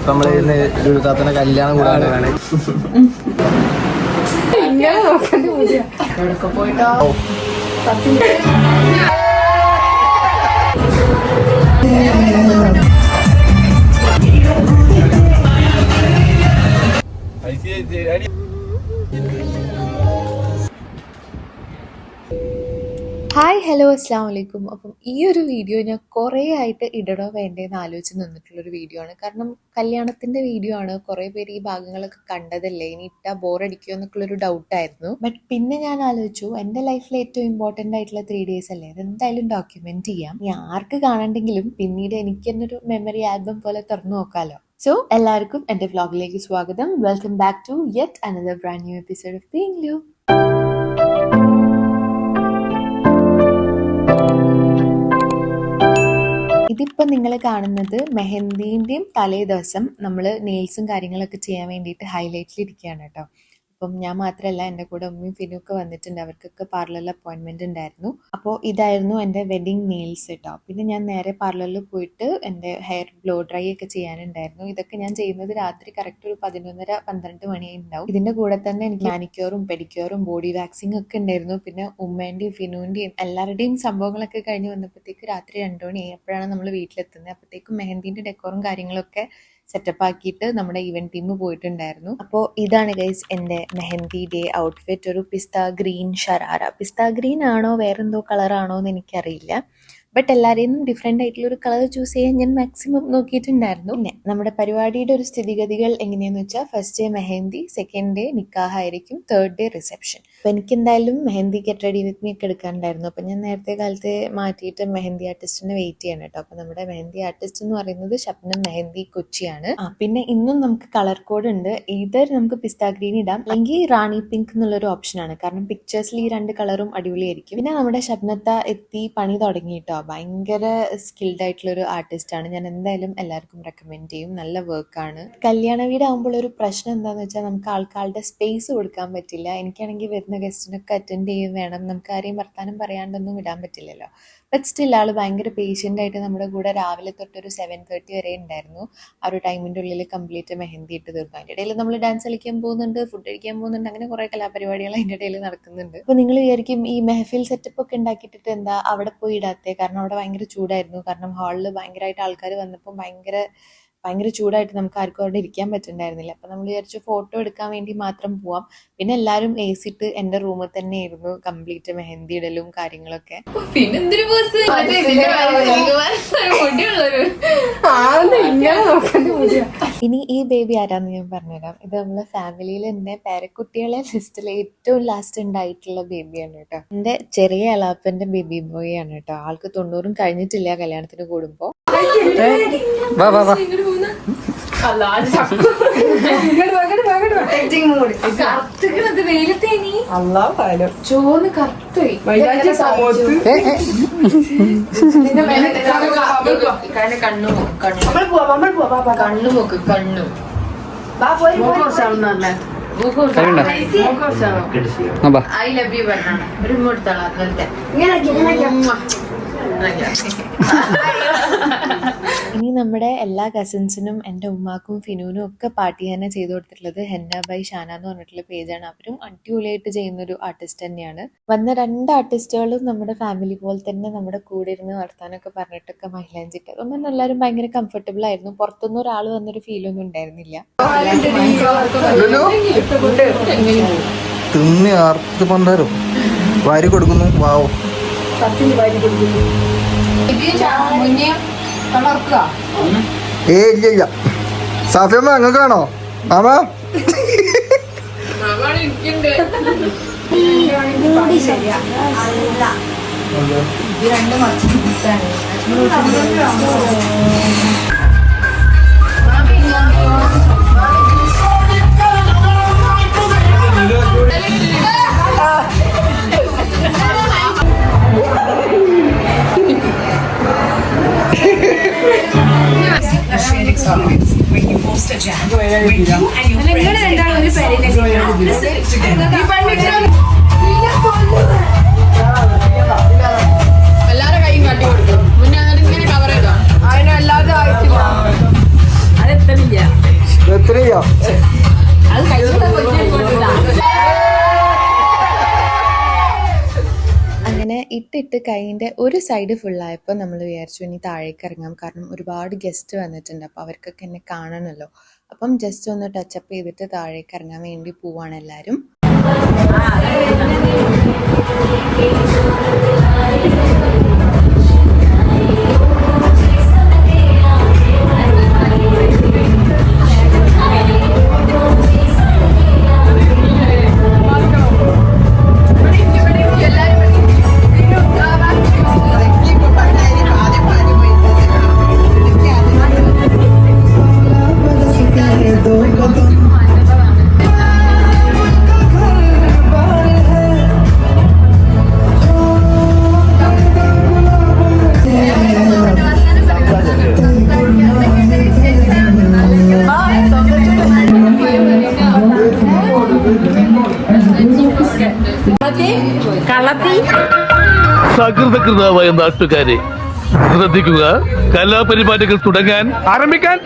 നമ്മള് ലുലുത്താത്തന്റെ കല്യാണം കൂടാനാണ്. പോയിട്ടോ ഹായ് ഹലോ അസ്സാം വലൈക്കും. അപ്പം ഈ ഒരു വീഡിയോ ഞാൻ കുറേ ആയിട്ട് ഇടണോ വേണ്ടേന്ന് ആലോചിച്ച് നിന്നിട്ടുള്ളൊരു വീഡിയോ ആണ്. കാരണം കല്യാണത്തിൻ്റെ വീഡിയോ ആണ്, കുറേ പേര് ഈ ഭാഗങ്ങളൊക്കെ കണ്ടതല്ലേ, ഇനി ഇട്ടാൽ ബോറടിക്കുമോ എന്നൊക്കെയുള്ളൊരു ഡൗട്ടായിരുന്നു. ബട്ട് പിന്നെ ഞാൻ ആലോചിച്ചു, എൻ്റെ ലൈഫിൽ ഏറ്റവും ഇമ്പോർട്ടൻ്റ് ആയിട്ടുള്ള 3 days അല്ലേ, അതെന്തായാലും ഡോക്യുമെൻറ്റ് ചെയ്യാം. ഇനി ആർക്ക് കാണണ്ടെങ്കിലും പിന്നീട് എനിക്ക് തന്നെ ഒരു മെമ്മറി ആൽബം പോലെ തുറന്നു നോക്കാമല്ലോ. സോ എല്ലാവർക്കും എൻ്റെ വ്ളോഗിലേക്ക് സ്വാഗതം. Welcome back to yet another brand new episode of being you. ഇതിപ്പോൾ നിങ്ങൾ കാണുന്നത് മെഹന്തിൻ്റെയും തലേ ദിവസം നമ്മൾ നെയിൽസും കാര്യങ്ങളൊക്കെ ചെയ്യാൻ വേണ്ടിയിട്ട് ഹൈലൈറ്റിൽ ഇരിക്കുകയാണ് കേട്ടോ. അപ്പം ഞാൻ മാത്രമല്ല, എൻ്റെ കൂടെ ഉമ്മയും ഫിനും ഒക്കെ വന്നിട്ടുണ്ട്. അവർക്കൊക്കെ പാർലറിൽ അപ്പോയിൻമെൻറ്റ് ഉണ്ടായിരുന്നു. അപ്പോൾ ഇതായിരുന്നു എൻ്റെ വെഡിങ് നെയിൽസ് കേട്ടോ. പിന്നെ ഞാൻ നേരെ പാർലറിൽ പോയിട്ട് എൻ്റെ ഹെയർ ബ്ലോ ഡ്രൈ ഒക്കെ ചെയ്യാനുണ്ടായിരുന്നു. ഇതൊക്കെ ഞാൻ ചെയ്യുന്നത് രാത്രി കറക്റ്റ് ഒരു 11:30-12 മണിയായി ഉണ്ടാവും. ഇതിൻ്റെ കൂടെ തന്നെ എനിക്ക് മാനിക്യൂറും പെഡിക്യൂറും ബോഡി വാക്സിങ് ഒക്കെ ഉണ്ടായിരുന്നു. പിന്നെ ഉമ്മേൻ്റെയും ഫിനുവിൻ്റെയും എല്ലാവരുടെയും സംഭവങ്ങളൊക്കെ കഴിഞ്ഞ് വന്നപ്പോഴത്തേക്ക് രാത്രി 2 മണിയായി. അപ്പോഴാണ് നമ്മൾ വീട്ടിലെത്തുന്നത്. അപ്പോഴത്തേക്കും മെഹന്തിൻ്റെ ഡെക്കോറും കാര്യങ്ങളൊക്കെ സെറ്റപ്പ് ആക്കിയിട്ട് നമ്മുടെ ഈവൻറ്റ് ടീം പോയിട്ടുണ്ടായിരുന്നു. അപ്പോൾ ഇതാണ് ഗൈസ് എൻ്റെ മെഹന്തി ഡേ ഔട്ട്ഫിറ്റ്. ഒരു പിസ്ത ഗ്രീൻ ഷറാറ. പിസ്ത ഗ്രീൻ ആണോ വേറെന്തോ കളറാണോ എന്ന് എനിക്കറിയില്ല. ബട്ട് എല്ലാവരെയും ഡിഫറെൻ്റ് ആയിട്ടുള്ളൊരു കളർ ചൂസ് ചെയ്യാൻ ഞാൻ മാക്സിമം നോക്കിയിട്ടുണ്ടായിരുന്നു. പിന്നെ നമ്മുടെ പരിപാടിയുടെ ഒരു സ്ഥിതിഗതികൾ എങ്ങനെയാണെന്ന് വെച്ചാൽ, first day mehndi, second day നിക്കാഹ് ആയിരിക്കും, തേർഡ് ഡേ റിസപ്ഷൻ. അപ്പോൾ എനിക്ക് എന്തായാലും mehndi get ready with me ഒക്കെ എടുക്കാനുണ്ടായിരുന്നു. അപ്പോൾ ഞാൻ നേരത്തെ കാലത്ത് മാറ്റിയിട്ട് മെഹന്തി ആർട്ടിസ്റ്റിനെ വെയിറ്റ് ചെയ്യണം കേട്ടോ. അപ്പോൾ നമ്മുടെ മെഹന്തി ആർട്ടിസ്റ്റ് എന്ന് പറയുന്നത് ഷബ്നം മെഹന്തി കൊച്ചിയാണ്. പിന്നെ ഇന്നും നമുക്ക് കളർ കോഡ് ഉണ്ട്. ഈതർ നമുക്ക് പിസ്ത ഗ്രീൻ ഇടാം, അല്ലെങ്കിൽ റാണി പിങ്ക് എന്നുള്ളൊരു ഓപ്ഷനാണ്. കാരണം പിക്ചേഴ്സിൽ ഈ 2 കളറും അടിപൊളിയായിരിക്കും. പിന്നെ നമ്മുടെ ഷബ്നത്ത എത്തി പണി തുടങ്ങി കേട്ടോ. ഭയങ്കര സ്കിൽഡ് ആയിട്ടുള്ളൊരു ആർട്ടിസ്റ്റാണ്. ഞാൻ എന്തായാലും എല്ലാവർക്കും റെക്കമെൻഡ് ചെയ്യും. നല്ല വർക്കാണ്. കല്യാണ വീടാകുമ്പോൾ ഒരു പ്രശ്നം എന്താണെന്ന് വെച്ചാൽ, നമുക്ക് ആൾക്കാരുടെ സ്പേസ് കൊടുക്കാൻ പറ്റില്ല. എനിക്കാണെങ്കിൽ വരുന്ന ഗസ്റ്റിനൊക്കെ അറ്റൻഡ് ചെയ്യും വേണം. നമുക്ക് ആരെയും വർത്താനം പറയാണ്ടൊന്നും ഇടാൻ പറ്റില്ലല്ലോ. ബട്ട് സ്റ്റിൽ ആൾ ഭയങ്കര പേഷ്യൻ്റ് ആയിട്ട് നമ്മുടെ കൂടെ രാവിലെ തൊട്ടൊരു 7:30 വരെ ഉണ്ടായിരുന്നു. ആ ഒരു ടൈമിൻ്റെ ഉള്ളിൽ കംപ്ലീറ്റ് മെഹന്തി ഇട്ട് തീർക്കും. അതിൻ്റെ ഇടയിൽ നമ്മൾ ഡാൻസ് കളിക്കാൻ പോകുന്നുണ്ട്, ഫുഡ് കഴിക്കാൻ പോകുന്നുണ്ട്, അങ്ങനെ കുറേ കലാപരിപാടികൾ അതിൻ്റെ ഇടയിൽ നടക്കുന്നുണ്ട്. അപ്പോൾ നിങ്ങൾ വിചാരിക്കും ഈ മെഹഫിൽ സെറ്റപ്പ് ഒക്കെ ഉണ്ടാക്കിയിട്ടിട്ട് എന്താ അവിടെ പോയി ഇടാത്തേ? കാരണം അവിടെ ഭയങ്കര ചൂടായിരുന്നു. കാരണം ഹാളിൽ ഭയങ്കരമായിട്ട് ആൾക്കാർ വന്നപ്പോൾ ഭയങ്കര ചൂടായിട്ട് നമുക്ക് ആർക്കും അവിടെ ഇരിക്കാൻ പറ്റുന്നുണ്ടായിരുന്നില്ല. അപ്പം നമ്മൾ വിചാരിച്ചു ഫോട്ടോ എടുക്കാൻ വേണ്ടി മാത്രം പോവാം. പിന്നെ എല്ലാവരും AC ഇട്ട് എൻ്റെ റൂമിൽ തന്നെ ആയിരുന്നു കംപ്ലീറ്റ് മെഹന്തി ഇടലും കാര്യങ്ങളൊക്കെ. ഇനി ഈ ബേബി ആരാന്ന് ഞാൻ പറഞ്ഞുതരാം. ഇത് നമ്മളെ ഫാമിലിയിൽ എൻ്റെ പേരക്കുട്ടികളെ ലിസ്റ്റിൽ ഏറ്റവും ലാസ്റ്റ് ഉണ്ടായിട്ടുള്ള ബേബിയാണ് കേട്ടോ. എൻ്റെ ചെറിയ എളാപ്പൻ്റെ ബേബി ബോയ് ആണ് കേട്ടോ. ആൾക്ക് 90 കഴിഞ്ഞിട്ടില്ല കല്യാണത്തിന് കൂടുമ്പോൾ. ഐ ലവ് യു പറഞ്ഞാണ് ഒരു കൊടുത്താളോ അങ്ങനത്തെ. ഇനി നമ്മുടെ എല്ലാ കസിൻസിനും എൻ്റെ ഉമ്മാക്കും ഫിനുവിനും ഒക്കെ പാർട്ടി തന്നെ ചെയ്തു കൊടുത്തിട്ടുള്ളത് ഹെന്ന ബൈ ഷാന എന്ന് പറഞ്ഞിട്ടുള്ള പേജാണ്. അവരും അടിപൊളിയായിട്ട് ചെയ്യുന്നൊരു ആർട്ടിസ്റ്റ് തന്നെയാണ്. വന്ന 2 ആർട്ടിസ്റ്റുകളും നമ്മുടെ ഫാമിലി പോലെ തന്നെ നമ്മുടെ കൂടെ ഇരുന്ന് നടത്താനൊക്കെ പറഞ്ഞിട്ടൊക്കെ മൈലാഞ്ചിട്ട് അതുകൊണ്ട് എല്ലാവരും ഭയങ്കര കംഫർട്ടബിൾ ആയിരുന്നു. പുറത്തുനിന്ന് ഒരാൾ വന്നൊരു ഫീലൊന്നും ഉണ്ടായിരുന്നില്ല. വാരി കൊടുക്കുന്നു. വാവോ ഇല്ല സാഫിയമ്മ അങ്ങക്കാണോ mama? When you post a jam with you and your friends, എല്ലാരും കൈയും കാട്ടി കൊടുക്കും. മുന്നേ ഇങ്ങനെ കവർ ചെയ്തോ? അതിനെല്ലാവരും അതെത്തണില്ല. തൊട്ടിട്ട് കൈയിൻ്റെ ഒരു സൈഡ് ഫുള്ളായപ്പോൾ നമ്മൾ വിചാരിച്ചു ഇനി താഴേക്ക് ഇറങ്ങാം, കാരണം ഒരുപാട് ഗസ്റ്റ് വന്നിട്ടുണ്ട്, അപ്പോൾ അവർക്കൊക്കെ എന്നെ കാണണമല്ലോ. അപ്പം ജസ്റ്റ് ഒന്ന് ടച്ചപ്പ് ചെയ്തിട്ട് താഴേക്ക് ഇറങ്ങാൻ വേണ്ടി പോവാണ് എല്ലാവരും. സകൃതകൃതമായ നാട്ടുകാരെ ശ്രദ്ധിക്കുക, കലാപരിപാടികൾ തുടങ്ങാൻ ആരംഭിക്കാൻ.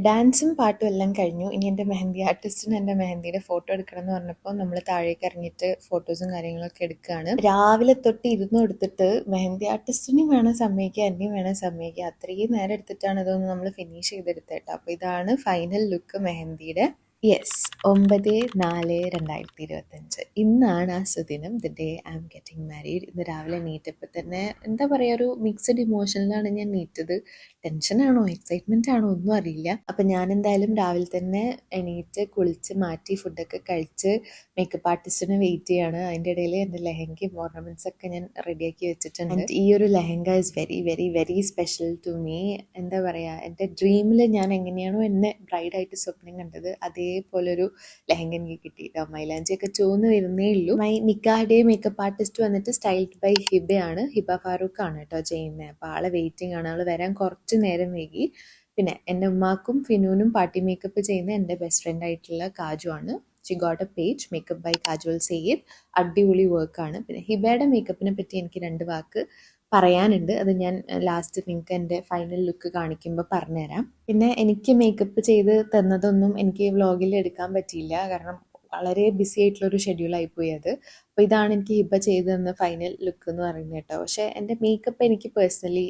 ഡാൻസും പാട്ടും എല്ലാം കഴിഞ്ഞു. ഇനി എൻ്റെ മെഹന്തി ആർട്ടിസ്റ്റിന് എൻ്റെ മെഹന്തിയുടെ ഫോട്ടോ എടുക്കണം എന്ന് പറഞ്ഞപ്പോൾ നമ്മൾ താഴേക്ക് ഇറങ്ങിയിട്ട് ഫോട്ടോസും കാര്യങ്ങളൊക്കെ എടുക്കുകയാണ്. രാവിലെ തൊട്ട് ഇരുന്ന് എടുത്തിട്ട് മെഹന്തി ആർട്ടിസ്റ്റിനും വേണം സമ്മതിക്കുക, എന്നെയും വേണം സമ്മതിക്കുക, അത്രയും നേരം എടുത്തിട്ടാണ് ഇതൊന്ന് നമ്മൾ ഫിനിഷ് ചെയ്തെടുത്തേട്ടോ. അപ്പോൾ ഇതാണ് ഫൈനൽ ലുക്ക് മെഹന്തിയുടെ. യെസ്, 9/4/2025 ഇന്നാണ് ആ സുദിനം. The day I am getting married. ഇന്ന് രാവിലെ നീറ്റപ്പോൾ തന്നെ എന്താ പറയുക, ഒരു മിക്സഡ് ഇമോഷനിലാണ് ഞാൻ നീറ്റത്. ടെൻഷനാണോ എക്സൈറ്റ്മെൻ്റ് ആണോ ഒന്നും അറിയില്ല. അപ്പം ഞാൻ എന്തായാലും രാവിലെ തന്നെ എണീറ്റ് കുളിച്ച് മാറ്റി ഫുഡൊക്കെ കഴിച്ച് മേക്കപ്പ് ആർട്ടിസ്റ്റിന് വെയിറ്റ് ചെയ്യാണ്. അതിൻ്റെ ഇടയിൽ എൻ്റെ ലെഹങ്കയും ഓർണമെൻറ്റ്സ് ഒക്കെ ഞാൻ റെഡിയാക്കി വെച്ചിട്ടുണ്ട്. ഈ ഒരു lehenga is very very very special to me. എന്താ പറയുക, എൻ്റെ ഡ്രീമിൽ ഞാൻ എങ്ങനെയാണോ എന്നെ ബ്രൈഡായിട്ട് സ്വപ്നം കണ്ടത് അതേപോലൊരു ലെഹങ്ക എനിക്ക് കിട്ടിയിട്ടോ. മൈലാഞ്ചിയൊക്കെ ചോന്ന് വരുന്നേ ഉള്ളൂ. മൈ നിക്കാഹ് മേക്കപ്പ് ആർട്ടിസ്റ്റ് വന്നിട്ട് സ്റ്റൈൽഡ് ബൈ ഹിബയാണ്. ഹിബ ഫാറൂഖ് ആണ് കേട്ടോ ചെയ്യുന്നത്. അപ്പോൾ ആളെ വെയിറ്റിംഗ് ആണ്. ആൾ വരാൻ കുറച്ച് നേരം വൈകി. പിന്നെ എൻ്റെ ഉമ്മാക്കും ഫിനൂനും പാർട്ടി മേക്കപ്പ് ചെയ്യുന്ന എൻ്റെ ബെസ്റ്റ് ഫ്രണ്ട് ആയിട്ടുള്ള കാജു ആണ്. She got a page makeup by കാജുൽ സെയ്ദ്. അടിപൊളി വർക്കാണ്. പിന്നെ ഹിബയുടെ മേക്കപ്പിനെ പറ്റി എനിക്ക് 2 വാക്ക് പറയാനുണ്ട്. അത് ഞാൻ ലാസ്റ്റ് നിങ്ങൾക്ക് എൻ്റെ ഫൈനൽ ലുക്ക് കാണിക്കുമ്പോൾ പറഞ്ഞുതരാം. പിന്നെ എനിക്ക് മേക്കപ്പ് ചെയ്ത് തന്നതൊന്നും എനിക്ക് വ്ളോഗിൽ എടുക്കാൻ പറ്റിയില്ല, കാരണം വളരെ ബിസി ആയിട്ടുള്ളൊരു ഷെഡ്യൂളായിപ്പോയി അത്. അപ്പോൾ ഇതാണ് എനിക്ക് ഹിബ ചെയ്ത് തന്ന ഫൈനൽ ലുക്ക് എന്ന് പറയുന്നത് കേട്ടോ. പക്ഷേ എൻ്റെ മേക്കപ്പ് എനിക്ക് പേഴ്സണലി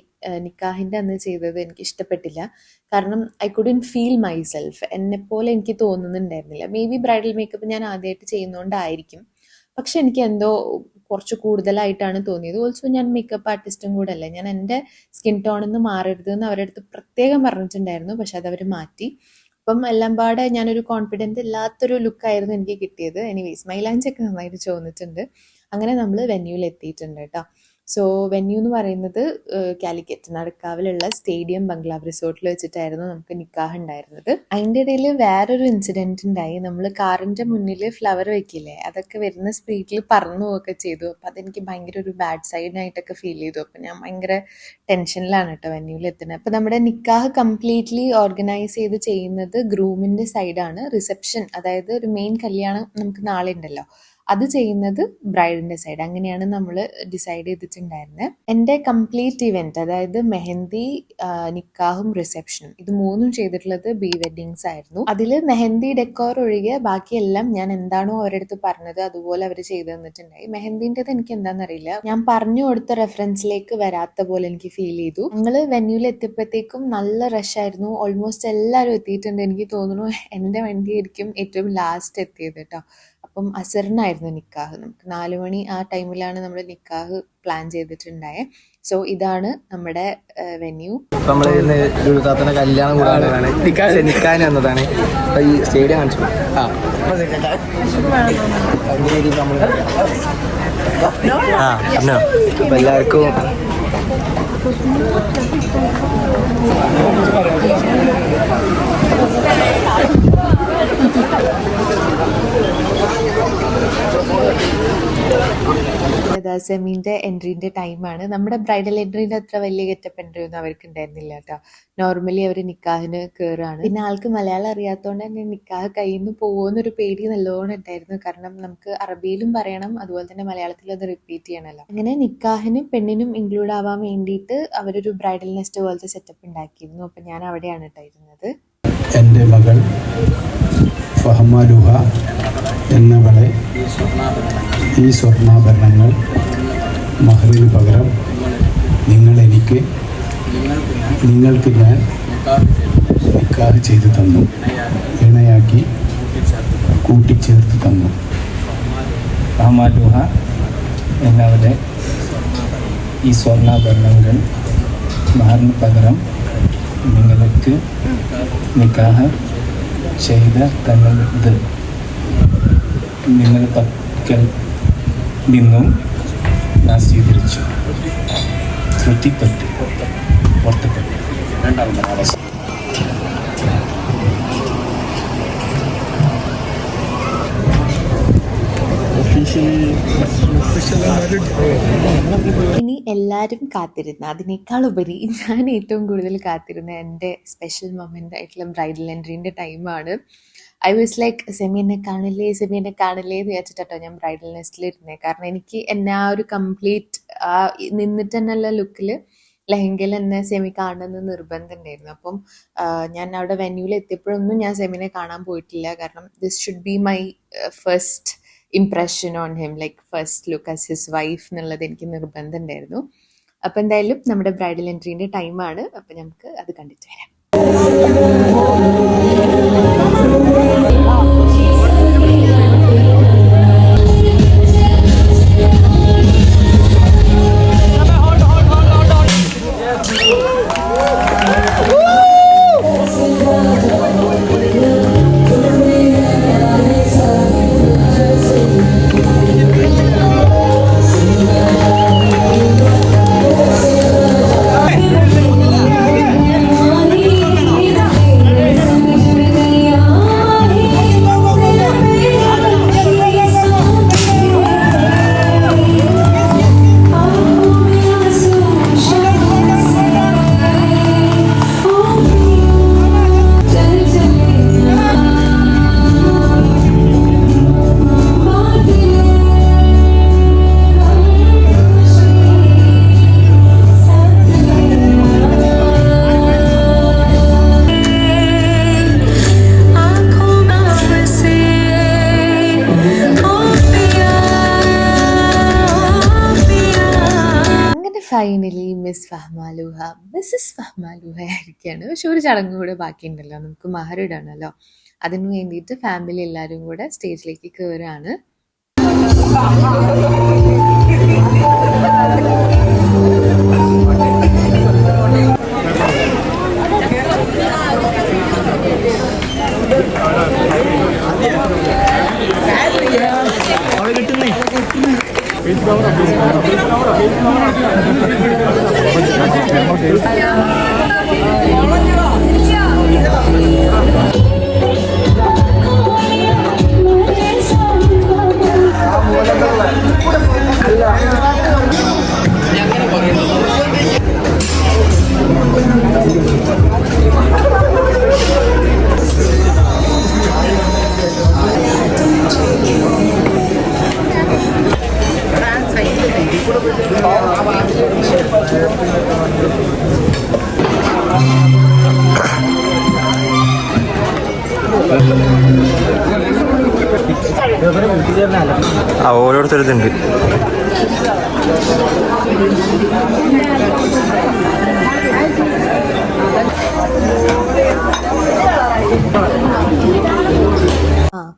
നിക്കാഹിൻ്റെ അന്ന് ചെയ്തത് എനിക്ക് ഇഷ്ടപ്പെട്ടില്ല. കാരണം ഐ കുഡൻ ഫീൽ മൈസെൽഫ്. എന്നെപ്പോലെ എനിക്ക് തോന്നുന്നുണ്ടായിരുന്നില്ല. മേ ബി ബ്രൈഡൽ മേക്കപ്പ് ഞാൻ ആദ്യമായിട്ട് ചെയ്യുന്നതുകൊണ്ടായിരിക്കും. പക്ഷെ എനിക്ക് എന്തോ കുറച്ച് കൂടുതലായിട്ടാണ് തോന്നിയത്. ഓൾസോ ഞാൻ മേക്കപ്പ് ആർട്ടിസ്റ്റും കൂടെ അല്ലേ, ഞാൻ എൻ്റെ സ്കിൻ ടോണിൽ നിന്ന് മാറരുത് എന്ന് അവരുടെ അടുത്ത് പ്രത്യേകം പറഞ്ഞിട്ടുണ്ടായിരുന്നു. പക്ഷെ അതവർ മാറ്റി. അപ്പം എല്ലാം പാടെ ഞാനൊരു കോൺഫിഡൻറ്റ് ഇല്ലാത്തൊരു ലുക്കായിരുന്നു എനിക്ക് കിട്ടിയത്. എനിവേസ് മൈലാഞ്ചൊക്കെ നന്നായിട്ട് ചോദിച്ചിട്ടുണ്ട്. അങ്ങനെ നമ്മൾ വെന്യൂവിൽ എത്തിയിട്ടുണ്ട് കേട്ടോ. സോ വെന്യൂ എന്ന് പറയുന്നത് കാലിക്കറ്റ് നടക്കാവിലുള്ള സ്റ്റേഡിയം ബംഗ്ലാവ് റിസോർട്ടിൽ വെച്ചിട്ടായിരുന്നു നമുക്ക് നിക്കാഹ് ഉണ്ടായിരുന്നത്. അതിൻ്റെ ഇടയിൽ വേറൊരു ഇൻസിഡൻറ്റ് ഉണ്ടായി. നമ്മൾ കാറിൻ്റെ മുന്നിൽ ഫ്ലവർ വെക്കില്ലേ, അതൊക്കെ വരുന്ന സ്പീഡിൽ പറന്നു പോവുകയൊക്കെ ചെയ്തു. അപ്പം അതെനിക്ക് ഭയങ്കര ഒരു ബാഡ് സൈഡായിട്ടൊക്കെ ഫീൽ ചെയ്തു. അപ്പം ഞാൻ ഭയങ്കര ടെൻഷനിലാണ് കേട്ടോ വെന്യൂവിൽ എത്തുന്നത്. അപ്പം നമ്മുടെ നിക്കാഹ് കംപ്ലീറ്റ്ലി ഓർഗനൈസ് ചെയ്ത് ചെയ്യുന്നത് ഗ്രൂമിൻ്റെ സൈഡാണ്. റിസപ്ഷൻ, അതായത് ഒരു മെയിൻ കല്യാണം നമുക്ക് നാളെ ഉണ്ടല്ലോ, അത് ചെയ്യുന്നത് ബ്രൈഡിൻ്റെ സൈഡ്. അങ്ങനെയാണ് നമ്മൾ ഡിസൈഡ് ചെയ്തിട്ടുണ്ടായിരുന്നത്. എൻ്റെ കംപ്ലീറ്റ് ഇവൻറ്റ്, അതായത് മെഹന്തി, നിക്കാഹും റിസപ്ഷനും, ഇത് മൂന്നും ചെയ്തിട്ടുള്ളത് ബി വെഡ്ഡിങ്സ് ആയിരുന്നു. അതിൽ മെഹന്തി ഡെക്കോർ ഒഴികെ ബാക്കിയെല്ലാം ഞാൻ എന്താണോ അവരുടെ അടുത്ത് പറഞ്ഞത് അതുപോലെ അവർ ചെയ്തു തന്നിട്ടുണ്ടായി. മെഹന്തിൻ്റെത് എനിക്ക് എന്താണെന്നറിയില്ല, ഞാൻ പറഞ്ഞു കൊടുത്ത റെഫറൻസിലേക്ക് വരാത്ത പോലെ എനിക്ക് ഫീൽ ചെയ്തു. ഞങ്ങൾ വെന്യൂവിൽ എത്തിയപ്പോഴത്തേക്കും നല്ല റഷായിരുന്നു. ഓൾമോസ്റ്റ് എല്ലാവരും എത്തിയിട്ടുണ്ട്. എനിക്ക് തോന്നുന്നു എൻ്റെ വണ്ടിയായിരിക്കും ഏറ്റവും ലാസ്റ്റ് എത്തിയത് കേട്ടോ. അപ്പം അസറിനായിരുന്നു നിക്കാഹ്. നമുക്ക് 4 മണി ആ ടൈമിലാണ് നമ്മൾ നിക്കാഹ് പ്ലാൻ ചെയ്തിട്ടുണ്ടായത്. സോ ഇതാണ് നമ്മുടെ വെന്യൂ. നമ്മൾ ഇന്ന് ലുലുത്താത്തൻ്റെ കല്യാണം കൂടാണ് നിൽക്കാൻ വന്നതാണ്. അപ്പോൾ ഈ സ്റ്റേഡിയം കാണിച്ചു. അപ്പോൾ എല്ലാവർക്കും സെമീൻ്റെ എൻട്രീൻ്റെ ടൈമാണ്. നമ്മുടെ ബ്രൈഡൽ എൻട്രീൻ്റെ അത്ര വലിയ ഗെറ്റപ്പ് എൻട്രി ഒന്നും അവർക്ക് ഉണ്ടായിരുന്നില്ല കേട്ടോ. നോർമലി അവർ നിക്കാഹിന് കയറുകയാണ്. പിന്നെ ആൾക്ക് മലയാളം അറിയാത്തതുകൊണ്ട് തന്നെ നിക്കാഹ് കയ്യിൽ നിന്ന് പോകുമെന്നൊരു പേടി നല്ലോണം ഉണ്ടായിരുന്നു. കാരണം നമുക്ക് അറബിയിലും പറയണം, അതുപോലെ തന്നെ മലയാളത്തിലും അത് റിപ്പീറ്റ് ചെയ്യണമല്ലോ. അങ്ങനെ നിക്കാഹിനും പെണ്ണിനും ഇൻക്ലൂഡ് ആവാൻ വേണ്ടിയിട്ട് അവരൊരു ബ്രൈഡൽ നെസ്റ്റ് പോലത്തെ സെറ്റപ്പ് ഉണ്ടാക്കിയിരുന്നു. അപ്പം ഞാൻ അവിടെയാണ് കേട്ടോ ഇരുന്നത്. എൻ്റെ മകൾ ഫഹ്മ ലുഹ എന്നവളെ ഈ സ്വർണ്ണാഭരണങ്ങൾ മഹറിന് പകരം നിങ്ങൾക്ക് ഞാൻ നിക്കാഹ് ചെയ്തു തന്നു, ഇണയാക്കി കൂട്ടിച്ചേർത്ത് തന്നു. ഫഹ്മ ലുഹ എന്നവളെ ഈ സ്വർണ്ണാഭരണങ്ങൾ മഹറിന് പകരം നിങ്ങൾക്ക് നിക്കാഹ് ചെയ്ത തന്നത് നിങ്ങളുടെ പക്കൽ നിന്നും ഞാൻ സ്വീകരിച്ചു. തൃപ്തിപ്പെട്ടു, പൊരുത്തപ്പെട്ടു. ഇനി എല്ലാവരും കാത്തിരുന്ന, അതിനേക്കാൾ ഉപരി ഞാൻ ഏറ്റവും കൂടുതൽ കാത്തിരുന്ന എൻ്റെ സ്പെഷ്യൽ മൊമെൻ്റ് ആയിട്ടുള്ള ബ്രൈഡൽ എൻട്രീൻ്റെ ടൈമാണ്. ഐ വാസ് ലൈക്ക് സെമി എന്നെ കാണില്ലേ എന്ന് വിചാരിച്ചിട്ടോ ഞാൻ ബ്രൈഡൽ നെസ്റ്റിൽ ഇരുന്നത്. കാരണം എനിക്ക് എന്നെ ആ ഒരു കംപ്ലീറ്റ് നിന്നിട്ട് തന്നെയുള്ള ലുക്കിൽ ലെഹങ്കയിൽ എന്നെ സെമി കാണണമെന്ന് നിർബന്ധം ഉണ്ടായിരുന്നു. അപ്പം ഞാൻ അവിടെ വെന്യൂവിൽ എത്തിയപ്പോഴൊന്നും ഞാൻ സെമിനെ കാണാൻ പോയിട്ടില്ല. കാരണം this should be my first impression on him, like first look as his wife എന്നുള്ളത് എനിക്ക് നിർബന്ധം ഉണ്ടായിരുന്നു. അപ്പം എന്തായാലും നമ്മുടെ ബ്രൈഡൽ എൻട്രീൻ്റെ ടൈമാണ്. അപ്പം നമുക്ക് അത് കണ്ടിട്ട് വരാം. ഫൈനലി മിസ് ഫഹ്മാലൂഹ മിസ്സസ് ഫഹ്മാലൂഹ ആയിരിക്കുകയാണ്. പക്ഷെ ഒരു ചടങ്ങ് കൂടെ ബാക്കിയുണ്ടല്ലോ, നമുക്ക് മഹറിടാണല്ലോ. അതിന് വേണ്ടിയിട്ട് ഫാമിലി എല്ലാവരും കൂടെ സ്റ്റേജിലേക്ക് കയറുകയാണ്. ഓരോരുത്തരുതുണ്ട്.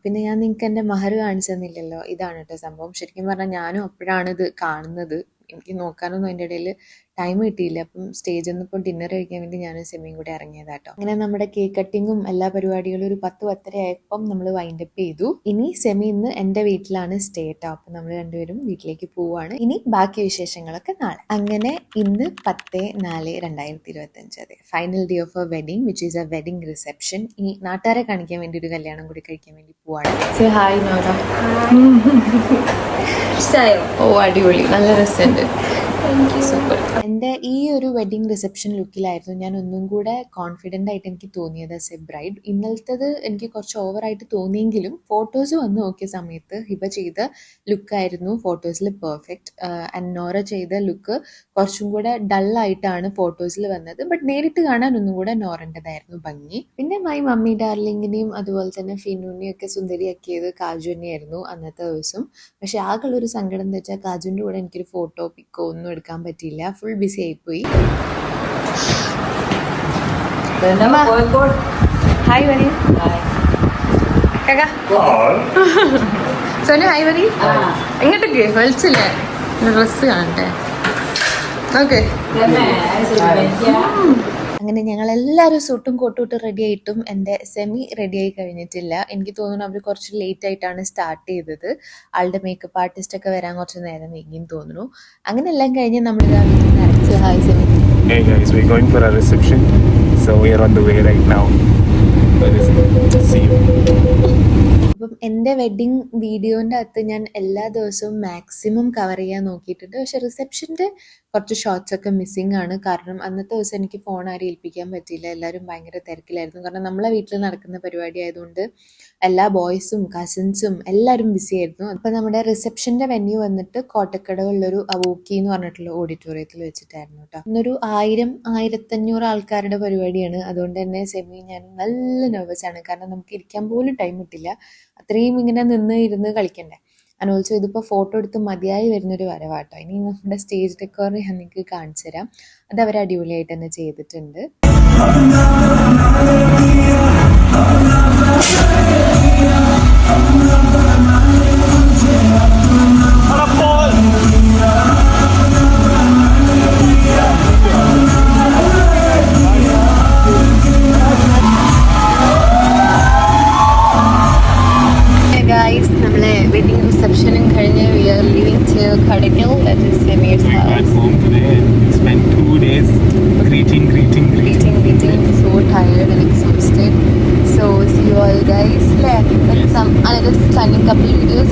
പിന്നെ ഞാൻ നിങ്ങൾക്ക് എൻ്റെ മഹർ കാണിച്ചു തന്നില്ലല്ലോ. ഇതാണ് കേട്ടോ സംഭവം. ശരിക്കും പറഞ്ഞാൽ ഞാനും അപ്പോഴാണ് ഇത് കാണുന്നത്. എനിക്ക് നോക്കാനൊന്നും അതിൻ്റെ ഇടയിൽ ടൈം കിട്ടിയില്ല. അപ്പം സ്റ്റേജിൽ നിന്ന് ഇപ്പോൾ ഡിന്നർ കഴിക്കാൻ വേണ്ടി ഞാനും സെമിയും കൂടി ഇറങ്ങിയതാട്ടോ. അങ്ങനെ നമ്മുടെ കേക്ക് കട്ടിങ്ങും എല്ലാ പരിപാടികളും ഒരു 10-10:30 ആയപ്പം നമ്മൾ വൈൻഡപ്പ് ചെയ്തു. ഇനി സെമി ഇന്ന് എൻ്റെ വീട്ടിലാണ് സ്റ്റേ കേട്ടോ. അപ്പം നമ്മൾ രണ്ടുപേരും വീട്ടിലേക്ക് പോവുകയാണ്. ഇനി ബാക്കി വിശേഷങ്ങളൊക്കെ നാളെ. അങ്ങനെ ഇന്ന് 10/4/2025 അതെ final day of A wedding which is A wedding reception. ഇനി നാട്ടുകാരെ കാണിക്കാൻ വേണ്ടി ഒരു കല്യാണം കൂടി കഴിക്കാൻ വേണ്ടി പോവാണ്. Say hi Nora. ഓ അടിപൊളി, നല്ല രസമുണ്ട്. സൂപ്പർ. എൻ്റെ ഈ ഒരു വെഡിങ് റിസപ്ഷൻ ലുക്കിലായിരുന്നു ഞാൻ ഒന്നും കൂടെ കോൺഫിഡൻ്റ് ആയിട്ട് എനിക്ക് തോന്നിയത് ആസ് എ ബ്രൈഡ്. ഇന്നലത്തത് എനിക്ക് കുറച്ച് ഓവറായിട്ട് തോന്നിയെങ്കിലും ഫോട്ടോസ് വന്ന് നോക്കിയ സമയത്ത് ഹിബ ചെയ്ത ലുക്കായിരുന്നു ഫോട്ടോസിൽ പെർഫെക്റ്റ്. ആൻഡ് നോറ ചെയ്ത ലുക്ക് കുറച്ചും കൂടെ ഡള്ളായിട്ടാണ് ഫോട്ടോസിൽ വന്നത്. ബട്ട് നേരിട്ട് കാണാൻ ഒന്നും കൂടെ നോറൻ്റെതായിരുന്നു ഭംഗി. പിന്നെ മൈ മമ്മി ഡാർലിങ്ങിനെയും അതുപോലെ തന്നെ ഫിനുവിനെയും ഒക്കെ സുന്ദരിയാക്കിയത് കാജു തന്നെയായിരുന്നു അന്നത്തെ ദിവസം. പക്ഷെ ആകെയുള്ളൊരു സങ്കടം എന്താ വെച്ചാൽ കാജുവിൻ്റെ കൂടെ എനിക്കൊരു ഫോട്ടോ പിക്കോ ഒന്നും എടുക്കാൻ പറ്റിയില്ല. ഫുൾ ബിസി ആയിപ്പോയി. ഹായ് വരി സോനു, ഹായ് വരി. എങ്ങോട്ടൊക്കെ വലിച്ചില്ലേ ഡ്രസ്സ് കാണട്ടെ. ഓക്കെ, അങ്ങനെ ഞങ്ങളെല്ലാവരും സൂട്ടും കോട്ടും റെഡി ആയിട്ടും എൻ്റെ സെമി റെഡി ആയി കഴിഞ്ഞിട്ടില്ല. എനിക്ക് തോന്നുന്നു അവർ കുറച്ച് ലേറ്റ് ആയിട്ടാണ് സ്റ്റാർട്ട് ചെയ്തത്. ആളുടെ മേക്കപ്പ് ആർട്ടിസ്റ്റൊക്കെ വരാൻ കുറച്ച് നേരം നീങ്ങിയെന്ന് തോന്നുന്നു. അങ്ങനെ എല്ലാം കഴിഞ്ഞ് നമ്മൾ വീട്ടിൽ നിറച്ച് hi semi. Hey guys, we're going for a reception, so we are on the way right now. See you. അപ്പം എൻ്റെ വെഡ്ഡിങ് വീഡിയോൻ്റെ അകത്ത് ഞാൻ എല്ലാ ദിവസവും മാക്സിമം കവർ ചെയ്യാൻ നോക്കിയിട്ടുണ്ട്. പക്ഷെ റിസപ്ഷൻ്റെ കുറച്ച് ഷോർട്സ് ഒക്കെ മിസ്സിങ് ആണ്. കാരണം അന്നത്തെ ദിവസം എനിക്ക് ഫോൺ ആരും ഏൽപ്പിക്കാൻ പറ്റിയില്ല. എല്ലാവരും ഭയങ്കര തിരക്കിലായിരുന്നു. കാരണം നമ്മളെ വീട്ടിൽ നടക്കുന്ന പരിപാടി ആയതുകൊണ്ട് എല്ലാ ബോയ്സും കസിൻസും എല്ലാവരും ബിസി ആയിരുന്നു. അപ്പം നമ്മുടെ റിസപ്ഷൻ്റെ വെന്യൂ വന്നിട്ട് കോട്ടക്കടവുള്ളൊരു അവോക്കി എന്ന് പറഞ്ഞിട്ടുള്ള ഓഡിറ്റോറിയത്തിൽ വെച്ചിട്ടായിരുന്നു കേട്ടോ. ഇന്നൊരു 1000-1500 ആൾക്കാരുടെ പരിപാടിയാണ്. അതുകൊണ്ട് തന്നെ സെമി ഞാൻ നല്ല നെർവസ് ആണ്. കാരണം നമുക്ക് ഇരിക്കാൻ പോലും ടൈം കിട്ടില്ല. അത്രയും ഇങ്ങനെ ഇരുന്ന് കളിക്കണ്ടേ. ആൻഡ് ഓൾസോ ഇതിപ്പോൾ ഫോട്ടോ എടുത്ത് മതിയായി വരുന്നൊരു വരവാട്ടോ. ഇനി നമ്മുടെ സ്റ്റേജ് ഡെക്കോർ ഞാൻ നിങ്ങൾക്ക് കാണിച്ചു തരാം. അത് അവർ അടിപൊളിയായിട്ട് തന്നെ ചെയ്തിട്ടുണ്ട്. നമ്മളെ വെഡിങ് റിസപ്ഷനും കഴിഞ്ഞ് we are leaving to Kadakil, that is Semir's house. Back home today and spent 2 days greeting. So tired and exhausted. So see you all guys with some another stunning couple videos.